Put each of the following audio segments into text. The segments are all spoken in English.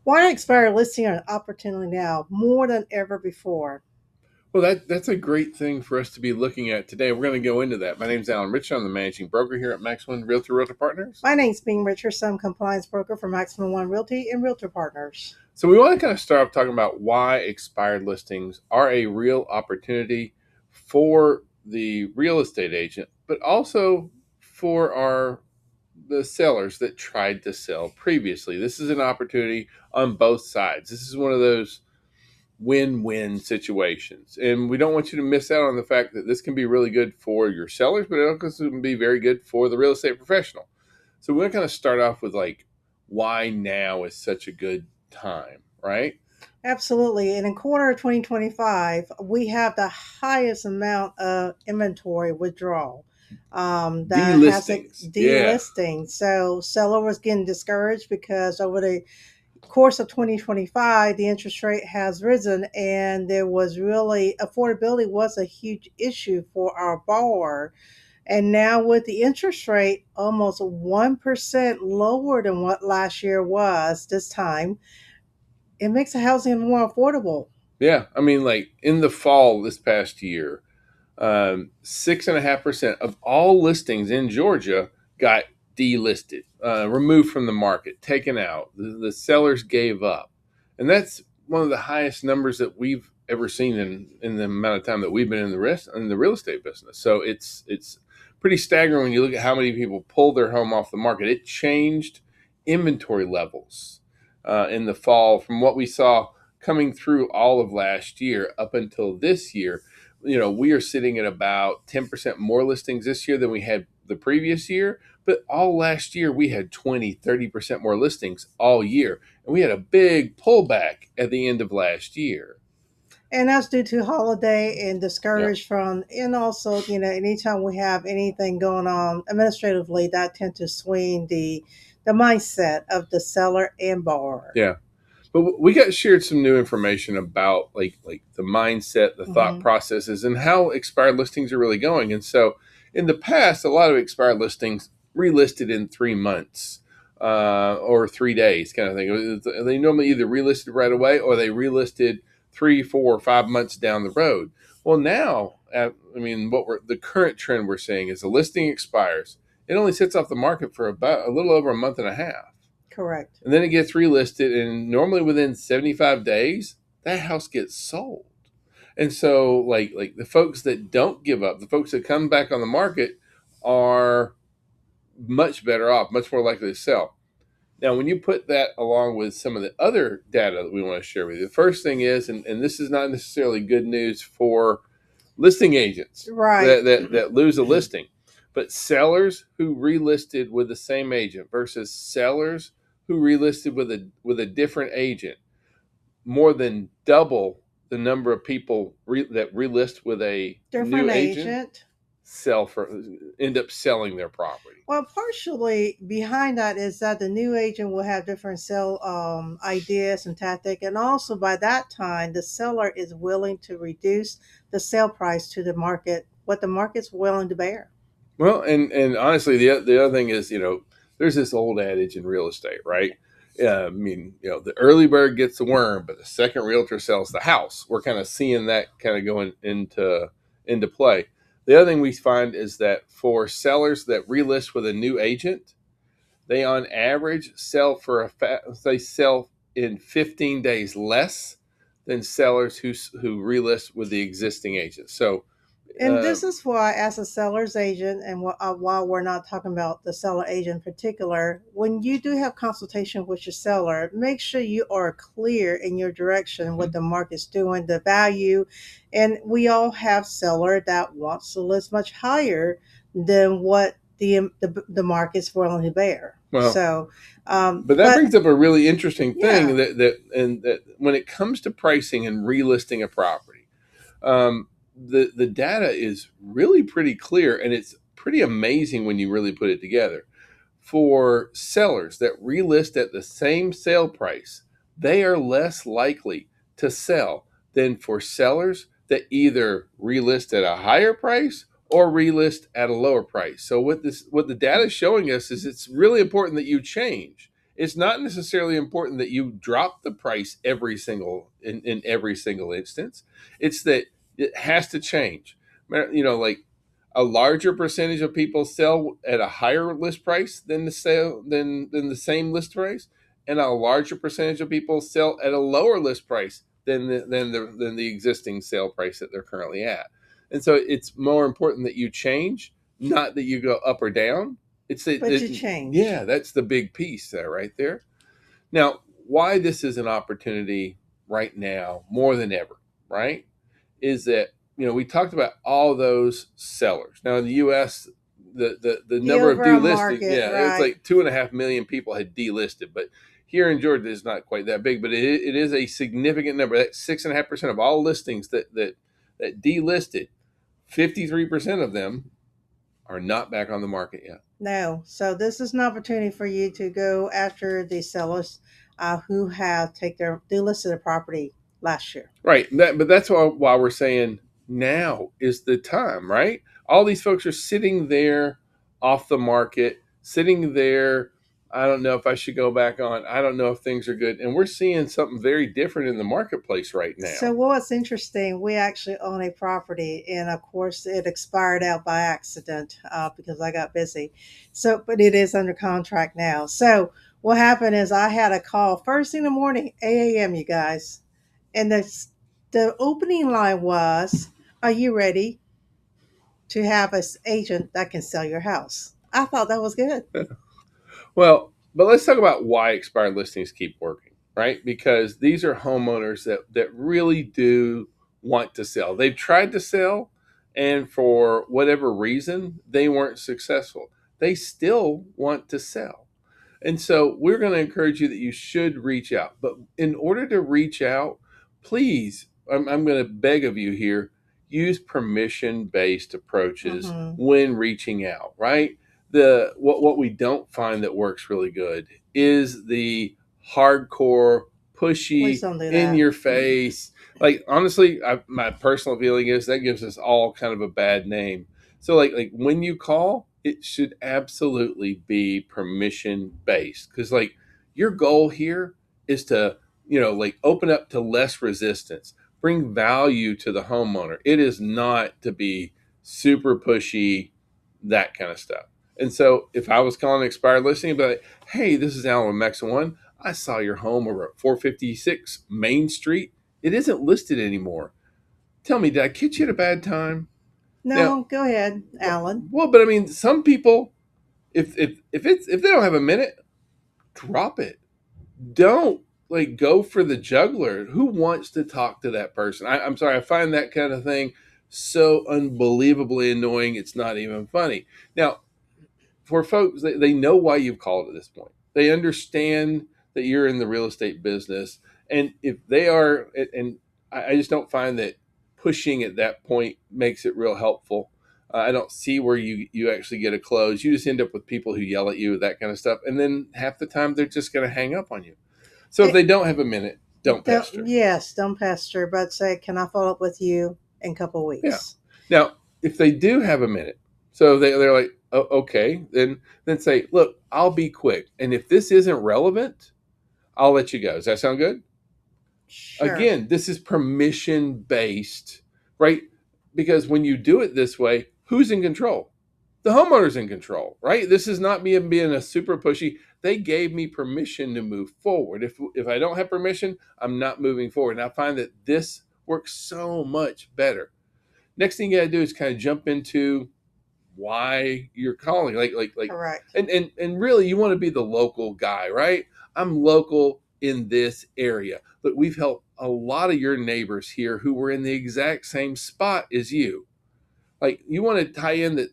Why expire listing an opportunity now more than ever before? Well, that's a great thing for us to be looking at today. We're going to go into that. My name is Alan Richardson. I'm the managing broker here at Maxwell Realtor Partners. My name's Ming Richardson, compliance broker for Maximum One Realty and Realtor Partners. So we want to kind of start off talking about why expired listings are a real opportunity for the real estate agent, but also for the sellers that tried to sell previously. This is an opportunity on both sides. This is one of those win-win situations. And we don't want you to miss out on the fact that this can be really good for your sellers, but it also can be very good for the real estate professional. So we're going to kind of start off with like why now is such a good time, right? Absolutely. And in quarter of 2025, we have the highest amount of inventory withdrawal that has a Delistings. Yeah. delisting. So seller was getting discouraged because over the course of 2025, the interest rate has risen, and there was really affordability was a huge issue for our borrower. And now with the interest rate almost 1% lower than what last year was this time, it makes the housing more affordable. Yeah. I mean, like in the fall this past year, 6.5% of all listings in Georgia got delisted, removed from the market, taken out. The sellers gave up, and that's one of the highest numbers that we've ever seen in the amount of time that we've been in the real estate business. So it's pretty staggering when you look at how many people pulled their home off the market. It changed inventory levels in the fall from what we saw coming through all of last year up until this year. We are sitting at about 10% more listings this year than we had the previous year. But all last year, we had 20, 30% more listings all year. And we had a big pullback at the end of last year. And that's due to holiday and Yeah. discouraged from, and also, anytime we have anything going on administratively, that tend to swing the mindset of the seller and borrower. Yeah. But we got shared some new information about like the mindset, the thought Hmm. processes, and how expired listings are really going. And so, in the past, a lot of expired listings relisted in 3 months or 3 days, kind of thing. They normally either relisted right away or they relisted 3, 4, or 5 months down the road. Well, now, I mean, the current trend we're seeing is the listing expires. It only sits off the market for about a little over a month and a half, Correct. and then it gets relisted, and normally within 75 days that house gets sold. And so like the folks that don't give up, the folks that come back on the market, are much better off, much more likely to sell. Now when you put that along with some of the other data that we want to share with you, the first thing is, and this is not necessarily good news for listing agents Right. that lose a listing, but sellers who relisted with the same agent versus sellers who relisted with a different agent, more than double the number of people that relist with a new Different agent agent. sell for end up selling their property. Well, partially behind that is that the new agent will have different sell ideas and tactic, and also by that time, the seller is willing to reduce the sale price to the market, what the market's willing to bear. Well, and honestly, the other thing is, there's this old adage in real estate, right? I mean, the early bird gets the worm, but the second realtor sells the house. We're kind of seeing that kind of going into play. The other thing we find is that for sellers that relist with a new agent, they on average they sell in 15 days less than sellers who relist with the existing agent. So, And uh, this is why, as a seller's agent, and while we're not talking about the seller agent in particular, when you do have consultation with your seller, make sure you are clear in your direction what the market's doing, the value. And we all have seller that wants to list much higher than what the market's willing to bear. well, So, but that but brings up a really interesting thing yeah. that when it comes to pricing and relisting a property, the data is really pretty clear, and it's pretty amazing when you really put it together. For sellers that relist at the same sale price, they are less likely to sell than for sellers that either relist at a higher price or relist at a lower price. So what the data is showing us is it's really important that you change. It's not necessarily important that you drop the price in every single instance. It's that it has to change. Like a larger percentage of people sell at a higher list price than the same list price, and a larger percentage of people sell at a lower list price than the existing sale price that they're currently at. And so it's more important that you change, not that you go up or down. But you change. Yeah, that's the big piece there, right there. Now, why this is an opportunity right now more than ever, right? Is that we talked about all those sellers. Now in the U.S., the The number of overall delisting, market, yeah, it's right? like 2.5 million people had delisted, but here in Georgia it's not quite that big, but it is a significant number. That's 6.5% of all listings that delisted. 53% of them are not back on the market yet. No. So this is an opportunity for you to go after the sellers who have take their delisted their property last year. Right. But that's why we're saying now is the time, right? All these folks are sitting there off the market, sitting there. I don't know if I should go back on. I don't know if things are good. And we're seeing something very different in the marketplace right So now. what's interesting, we actually own a property, and of course, it expired out by accident because I got busy. So, but it is under contract now. So what happened is I had a call first thing in the morning, 8 a.m. You guys, and the opening line was, "Are you ready to have an agent that can sell your house?" I thought that was good. Well, but let's talk about why expired listings keep working, right? Because these are homeowners that really do want to sell. They've tried to sell, and for whatever reason, they weren't successful. They still want to sell. And so we're going to encourage you that you should reach out. But in order to reach out, please, I'm going to beg of you here, use permission based approaches Hmm. when reaching out, right? What we don't find that works really good is the hardcore, Please pushy, don't do in that. your face. Like honestly, my personal feeling is that gives us all kind of a bad name. So like when you call, it should absolutely be permission based because like your goal here is to like open up to less resistance, bring value to the homeowner. It is not to be super pushy, that kind of stuff. And so if I was calling an expired listing, I'd be like, hey, this is Alan with Mexa One. I saw your home over at 456 Main Street. It isn't listed anymore. Tell me, did I catch you at a bad time? Now, No, go ahead, Alan. well, but I mean, some people, if they don't have a minute, drop it. Don't like go for the juggler. Who wants to talk to that person? I'm sorry, I find that kind of thing so unbelievably annoying. It's not even funny. Now, for folks, they know why you've called at this point. They understand that you're in the real estate business, and if they are, and I just don't find that pushing at that point makes it real helpful. I don't see where you actually get a close. You just end up with people who yell at you, that kind of stuff, and then half the time they're just going to hang up on you. So if Eh, they don't have a minute, don't Don't, pester. yes, don't pester, but say, can I follow up with you in a couple of Yeah. weeks? Now, if they do have a minute, so they're like, oh, okay, then say, look, I'll be quick, and if this isn't relevant, I'll let you go. Does that sound good? Sure. Again, this is permission based, right? Because when you do it this way, who's in control? The homeowner's in control, right? This is not me being a super pushy. They gave me permission to move forward. If I don't have permission, I'm not moving forward. And I find that this works so much better. Next thing you got to do is kind of jump into why you're calling, Correct. and really you want to be the local guy, right? I'm local in this area. But we've helped a lot of your neighbors here who were in the exact same spot as you. Like you want to tie in that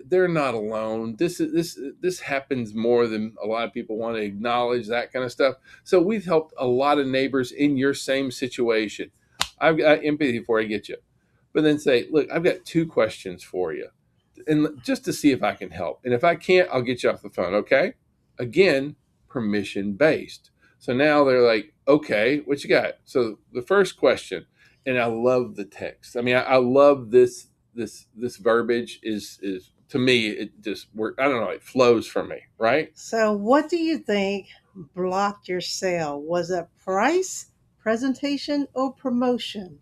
they're not alone. This happens more than a lot of people want to acknowledge, that kind of stuff. So we've helped a lot of neighbors in your same situation. I've got empathy before I get you, but then say, look, I've got two questions for you, and just to see if I can help. And if I can't, I'll get you off the phone. Okay. Again, permission based. So now they're like, okay, what you got? So the first question, and I love the text. I mean, I love this verbiage is to me, it just work. I don't know. It flows for me. Right. So, what do you think? blocked your sale? Was it price, presentation, or promotion?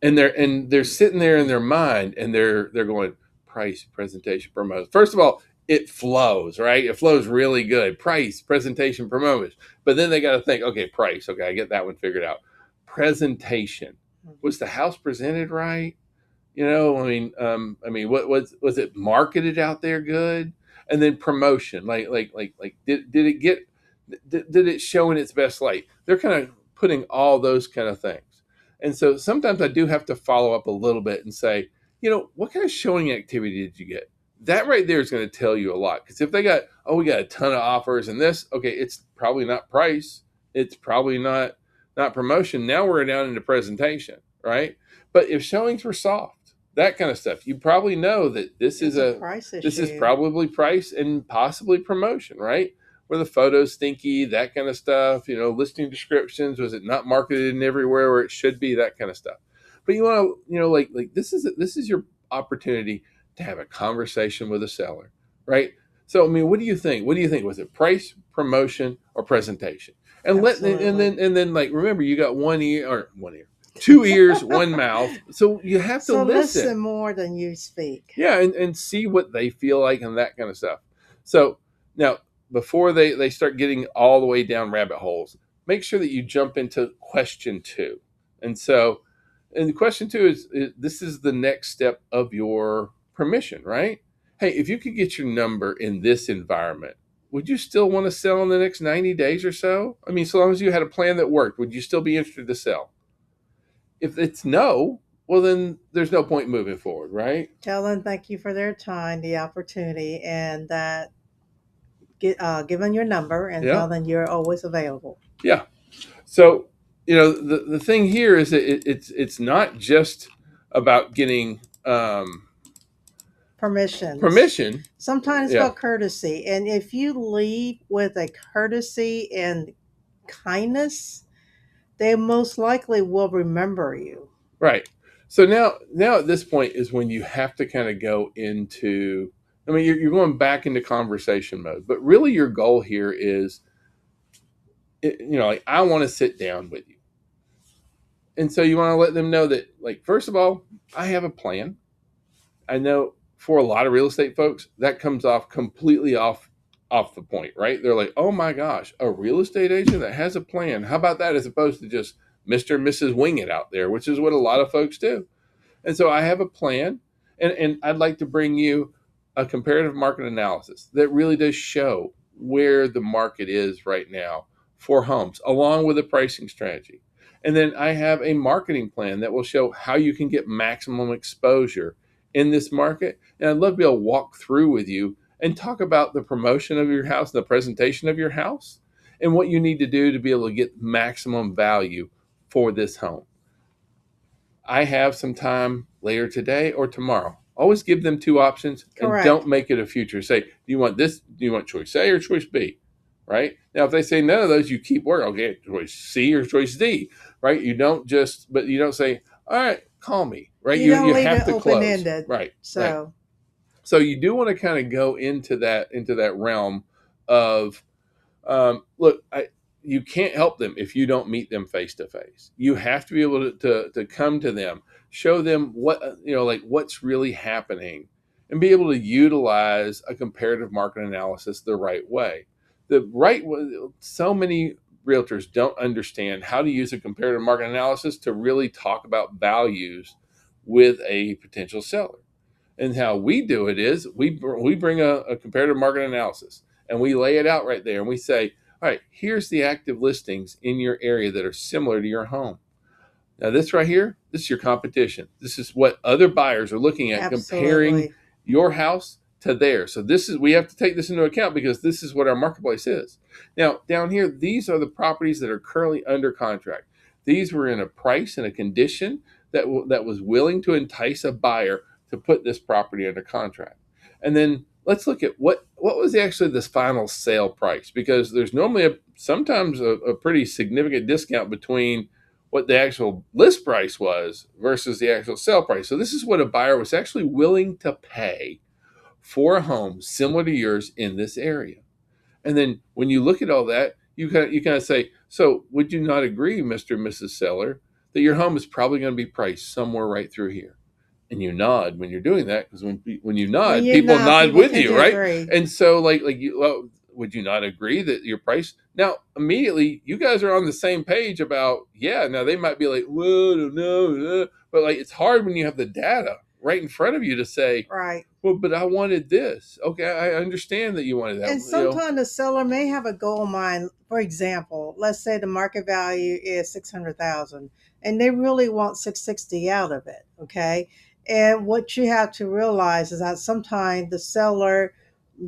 And they're sitting there in their mind, and they're going price, presentation, promotion. First of all, it flows, right? It flows really good. Price, presentation, promotion. But then they got to think, okay, price. Okay, I get that one figured out. Presentation. Was the house presented right? What was it marketed out there good? And then promotion, like did it get did it show in its best light? They're kind of putting all those kind of things. And so sometimes I do have to follow up a little bit and say, what kind of showing activity did you get? That right there is going to tell you a lot. Because if they got, oh, we got a ton of offers and this, okay, it's probably not price. It's probably not promotion. Now we're down into presentation, right? But if showings were soft, that kind of stuff, you probably know that this It's is a price this is issue. probably price and possibly promotion, right? Were the photos stinky, that kind of stuff, listing descriptions, was it not marketed in everywhere where it should be, that kind of stuff. But you want to, like this is your opportunity to have a conversation with a seller, right? So I mean, what do you think? What do you think? Was it price, promotion, or presentation? And Absolutely. then like remember, you got one ear, two ears, one mouth. So you have to So listen. listen more than you speak. Yeah, and see what they feel like and that kind of stuff. So now, before they start getting all the way down rabbit holes, make sure that you jump into question two. And so, and question two is this is the next step of your permission, right? Hey, if you could get your number in this environment, would you still want to sell in the next 90 days or so? I mean, so long as you had a plan that worked, would you still be interested to sell? If it's no, well, then there's no point moving forward, right? Tell them thank you for their time, the opportunity, and that give them your number and Yeah. tell them you're always available. Yeah. So, the thing here is that it's not just about getting Permissions. permission. Sometimes it's Yeah. about courtesy. And if you lead with a courtesy and kindness, they most likely will remember you. Right. So now at this point is when you have to kind of go into. I mean, you're going back into conversation mode, but really your goal here is, like I want to sit down with you, and so you want to let them know that, like, first of all, I have a plan. I know for a lot of real estate folks, that comes off completely off the point, right? They're like, "Oh my gosh, a real estate agent that has a plan. How about that?" As opposed to just Mr. and Mrs. Wing It out there, which is what a lot of folks do. And so I have a plan, and I'd like to bring you a comparative market analysis that really does show where the market is right now for homes, along with a pricing strategy. And then I have a marketing plan that will show how you can get maximum exposure in this market. And I'd love to be able to walk through with you and talk about the promotion of your house, the presentation of your house, and what you need to do to be able to get maximum value for this home. I have some time later today or tomorrow. Always give them two options and Correct. don't make it a future. Say, do you want this? Do you want choice A or choice B? Right? Now, if they say none of those, you keep working. Okay, choice C or choice D, right? You don't say, all right, call me, right? You You don't leave have it to open close. ended. Right, right. So, So you do want to kind of go into that realm of look, you can't help them if you don't meet them face to face. You have to be able to come to them, show them what, like what's really happening, and be able to utilize a comparative market analysis the right way. The right way, so many realtors don't understand how to use a comparative market analysis to really talk about values with a potential seller. And how we do it is we bring a comparative market analysis and we lay it out right there and we say, all right, here's the active listings in your area that are similar to your home. Now, this right here, this is your competition. This is what other buyers are looking at, comparing absolutely. your house to theirs. So we have to take this into account because this is what our marketplace is. Now, down here, these are the properties that are currently under contract. These were in a price and a condition that was willing to entice a buyer to put this property under contract. And then let's look at what was actually this final sale price, because there's normally sometimes a pretty significant discount between what the actual list price was versus the actual sale price. So this is what a buyer was actually willing to pay for a home similar to yours in this area. And then when you look at all that, you kind of say, so would you not agree, Mr. and Mrs. Seller, that your home is probably going to be priced somewhere right through here? And you nod when you're doing that, because when you When nod, you people know, nod people with tend you, to right? agree. And so like you, well, would you not agree that your price now immediately you guys are on the same page about, yeah, now they might be like, whoa, no, but like it's hard when you have the data right in front of you to say, Right. well, but I wanted this. Okay, I understand that you wanted that. And sometimes the seller may have a gold mine. For example, let's say the market value is 600,000 and they really want 660 out of it. Okay. And what you have to realize is that sometimes the seller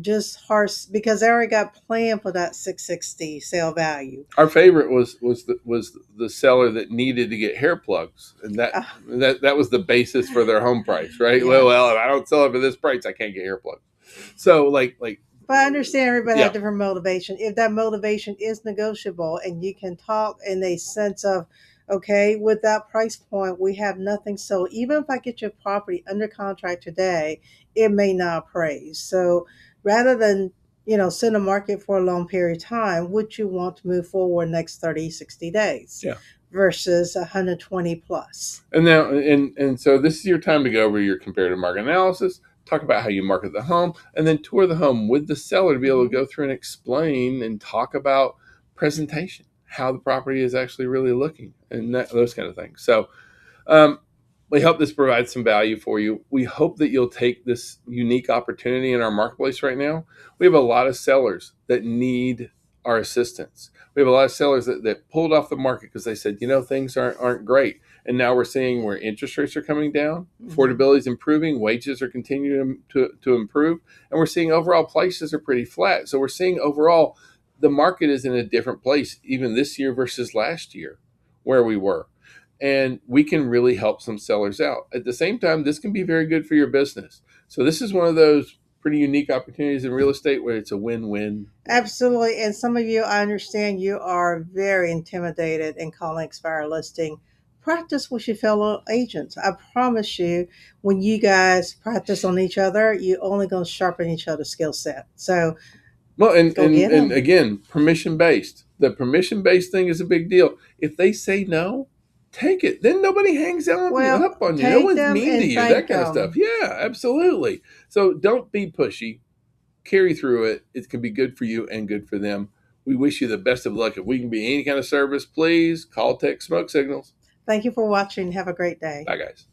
just harsh because they already got planned for that 660 sale value. Our favorite was the seller that needed to get hair plugs, and Uh, that was the basis for their home price, right? Well, if yes. I don't sell it for this price, I can't get hair plugs. So like But I understand everybody has yeah, different motivation. If that motivation is negotiable and you can talk in a sense of, okay, with that price point, we have nothing. So even if I get your property under contract today, it may not appraise. So rather than, sit in the market for a long period of time, would you want to move forward next 30, 60 days yeah. versus 120 plus? And now, and so this is your time to go over your comparative market analysis, talk about how you market the home, and then tour the home with the seller to be able to Mhm. go through and explain and talk about presentation, how the property is actually really looking, and those kind of things. So, um, we hope this provides some value for you. We hope that you'll take this unique opportunity in our marketplace right now. We have a lot of sellers that need our assistance. We have a lot of sellers that pulled off the market because they said, things aren't great. And now we're seeing where interest rates are coming down, Mhm. affordability is improving, wages are continuing to improve, and we're seeing overall prices are pretty flat. So we're seeing overall the market is in a different place, even this year versus last year, where we were, and we can really help some sellers out. At the same time, this can be very good for your business. So this is one of those pretty unique opportunities in real estate where it's a win-win. Absolutely. And some of you, I understand you are very intimidated in calling expire listing. Practice with your fellow agents. I promise you, when you guys practice on each other, you're only going to sharpen each other's skill set. So Well, and go and get and them. again, permission based. The permission based thing is a big deal. If they say no, take it. Then nobody hangs up Well, up on you. No take one's them mean to and you. That thank kind of stuff. them. Yeah, absolutely. So don't be pushy. Carry through it. It can be good for you and good for them. We wish you the best of luck. If we can be any kind of service, please call, text, smoke signals. Thank you for watching. Have a great day. Bye, guys.